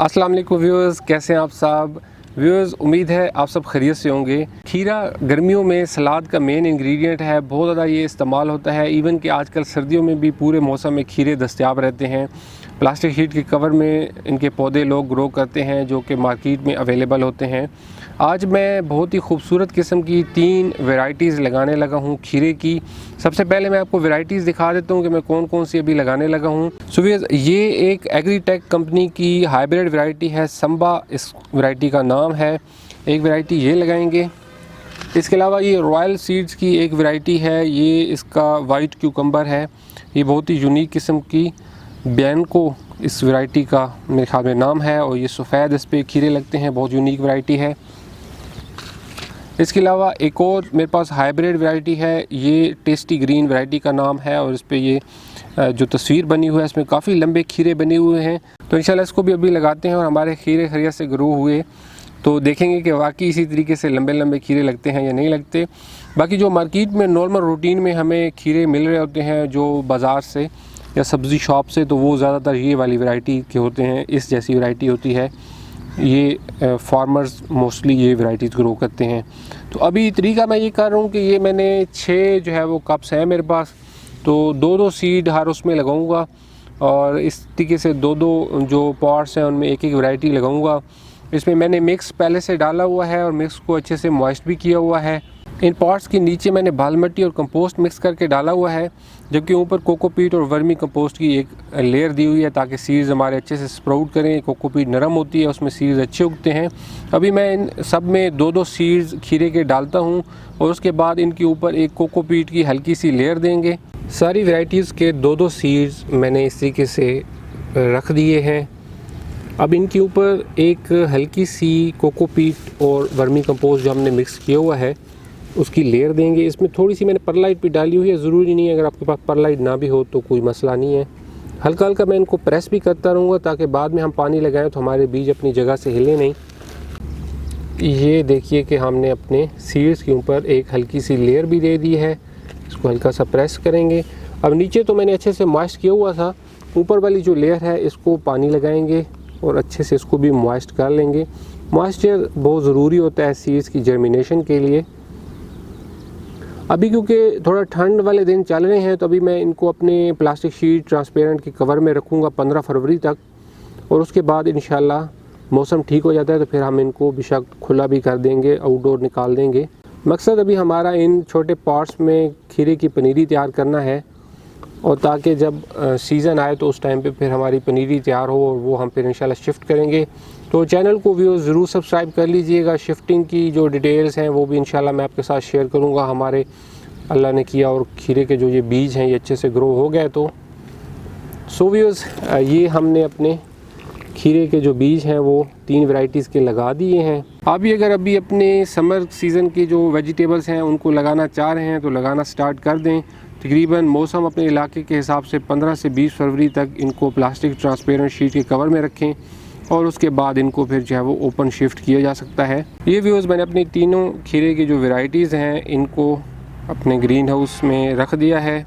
अस्सलाम वालेकुम व्यूअर्स, कैसे हैं आप सब व्यूअर्स। उम्मीद है आप सब खैरियत से होंगे। खीरा गर्मियों में सलाद का मेन इंग्रेडिएंट है, बहुत ज़्यादा ये इस्तेमाल होता है। इवन कि आजकल सर्दियों में भी पूरे मौसम में खीरे दस्तयाब रहते हैं। प्लास्टिक शीट के कवर में इनके पौधे लोग ग्रो करते हैं जो कि मार्केट में अवेलेबल होते हैं। आज मैं बहुत ही खूबसूरत किस्म की 3 वैरायटीज़ लगाने लगा हूँ खीरे की। सबसे पहले मैं आपको वैरायटीज़ दिखा देता हूँ कि मैं कौन कौन सी अभी लगाने लगा हूँ। सो ये एक एग्रीटेक कंपनी की हाइब्रिड वैरायटी है, संबा इस वैरायटी का नाम है। एक वैरायटी ये लगाएंगे। इसके अलावा ये रॉयल सीड्स की एक वैरायटी है, ये इसका वाइट क्यूकम्बर है। ये बहुत ही यूनिक किस्म की बैनको इस वैरायटी का मेरे ख्याल में नाम है, और ये सफ़ेद इस पर खीरे लगते हैं, बहुत यूनिक वैरायटी है। इसके अलावा एक और मेरे पास हाइब्रिड वैरायटी है, ये टेस्टी ग्रीन वैरायटी का नाम है, और इस पर ये जो तस्वीर बनी हुई है इसमें काफ़ी लंबे खीरे बने हुए हैं। तो इंशाल्लाह इसको भी अभी लगाते हैं और हमारे खीरे खैरियत से ग्रो हुए तो देखेंगे कि वाकई इसी तरीके से लंबे लंबे खीरे लगते हैं या नहीं लगते। बाकी जो मार्केट में नॉर्मल रूटीन में हमें खीरे मिल रहे होते हैं जो बाज़ार से या सब्ज़ी शॉप से, तो वो ज़्यादातर ये वाली वैरायटी के होते हैं, इस जैसी वैरायटी होती है। ये फार्मर्स मोस्टली ये वैरायटीज़ ग्रो करते हैं। तो अभी तरीका मैं ये कर रहा हूँ कि ये मैंने 6 जो है वो कप्स हैं मेरे पास, तो 2-2 सीड हर उसमें लगाऊंगा, और इस तरीके से 2-2 जो पॉट्स हैं उनमें एक एक वैरायटी लगाऊंगा। इसमें मैंने मिक्स पहले से डाला हुआ है और मिक्स को अच्छे से मॉइस्ट भी किया हुआ है। इन पॉट्स के नीचे मैंने बाल मिट्टी और कंपोस्ट मिक्स करके डाला हुआ है, जबकि ऊपर कोकोपीट और वर्मी कंपोस्ट की एक लेयर दी हुई है ताकि सीड्स हमारे अच्छे से स्प्राउट करें। कोकोपीट नरम होती है, उसमें सीड्स अच्छे उगते हैं। अभी मैं इन सब में 2-2 सीड्स खीरे के डालता हूँ, और उसके बाद इनके ऊपर एक कोकोपीट की हल्की सी लेयर देंगे। सारी वैरायटीज़ के 2-2 सीड्स मैंने इस तरीके से रख दिए हैं। अब इनके ऊपर एक हल्की सी कोकोपीट और वर्मी कंपोस्ट जो हमने मिक्स किया हुआ है उसकी लेयर देंगे। इसमें थोड़ी सी मैंने परलाइट भी डाली हुई है, ज़रूरी नहीं है, अगर आपके पास परलाइट ना भी हो तो कोई मसला नहीं है। हल्का हल्का मैं इनको प्रेस भी करता रहूँगा ताकि बाद में हम पानी लगाएं तो हमारे बीज अपनी जगह से हिले नहीं। ये देखिए कि हमने अपने सीड्स के ऊपर एक हल्की सी लेयर भी दे दी है। इसको हल्का सा प्रेस करेंगे। अब नीचे तो मैंने अच्छे से मॉइस्ट किया हुआ था, ऊपर वाली जो लेयर है इसको पानी लगाएंगे और अच्छे से इसको भी मॉइस्ट कर लेंगे। मॉइस्चर बहुत ज़रूरी होता है सीड्स की जर्मिनेशन के लिए। अभी क्योंकि थोड़ा ठंड वाले दिन चल रहे हैं तो अभी मैं इनको अपने प्लास्टिक शीट ट्रांसपेरेंट के कवर में रखूँगा 15 फरवरी तक, और उसके बाद इंशाल्लाह मौसम ठीक हो जाता है तो फिर हम इनको बेशक खुला भी कर देंगे, आउटडोर निकाल देंगे। मकसद अभी हमारा इन छोटे पॉट्स में खीरे की पनीरी तैयार करना है, और ताकि जब सीज़न आए तो उस टाइम पे फिर हमारी पनीरी तैयार हो और वो हम फिर इंशाल्लाह शिफ्ट करेंगे। तो चैनल को व्यूअर्स ज़रूर सब्सक्राइब कर लीजिएगा। शिफ्टिंग की जो डिटेल्स हैं वो भी इंशाल्लाह मैं आपके साथ शेयर करूँगा। हमारे अल्लाह ने किया और खीरे के जो ये बीज हैं ये अच्छे से ग्रो हो गए। तो सो व्यूअर्स, ये हमने अपने खीरे के जो बीज हैं वो 3 वैरायटीज़ के लगा दिए हैं। आप भी अगर अभी अपने समर सीज़न के जो वेजिटेबल्स हैं उनको लगाना चाह रहे हैं तो लगाना स्टार्ट कर दें। तकरीबन मौसम अपने इलाके के हिसाब से 15 से 20 फरवरी तक इनको प्लास्टिक ट्रांसपेरेंट शीट के कवर में रखें, और उसके बाद इनको फिर जो है वो ओपन शिफ्ट किया जा सकता है। ये व्यूज़ मैंने अपनी तीनों खीरे की जो वैरायटीज़ हैं इनको अपने ग्रीन हाउस में रख दिया है।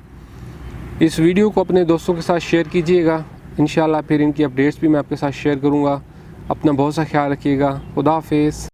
इस वीडियो को अपने दोस्तों के साथ शेयर कीजिएगा। इंशाल्लाह फिर इनकी अपडेट्स भी मैं आपके साथ शेयर करूँगा। अपना बहुत सा ख्याल रखिएगा। खुदा हाफिज़।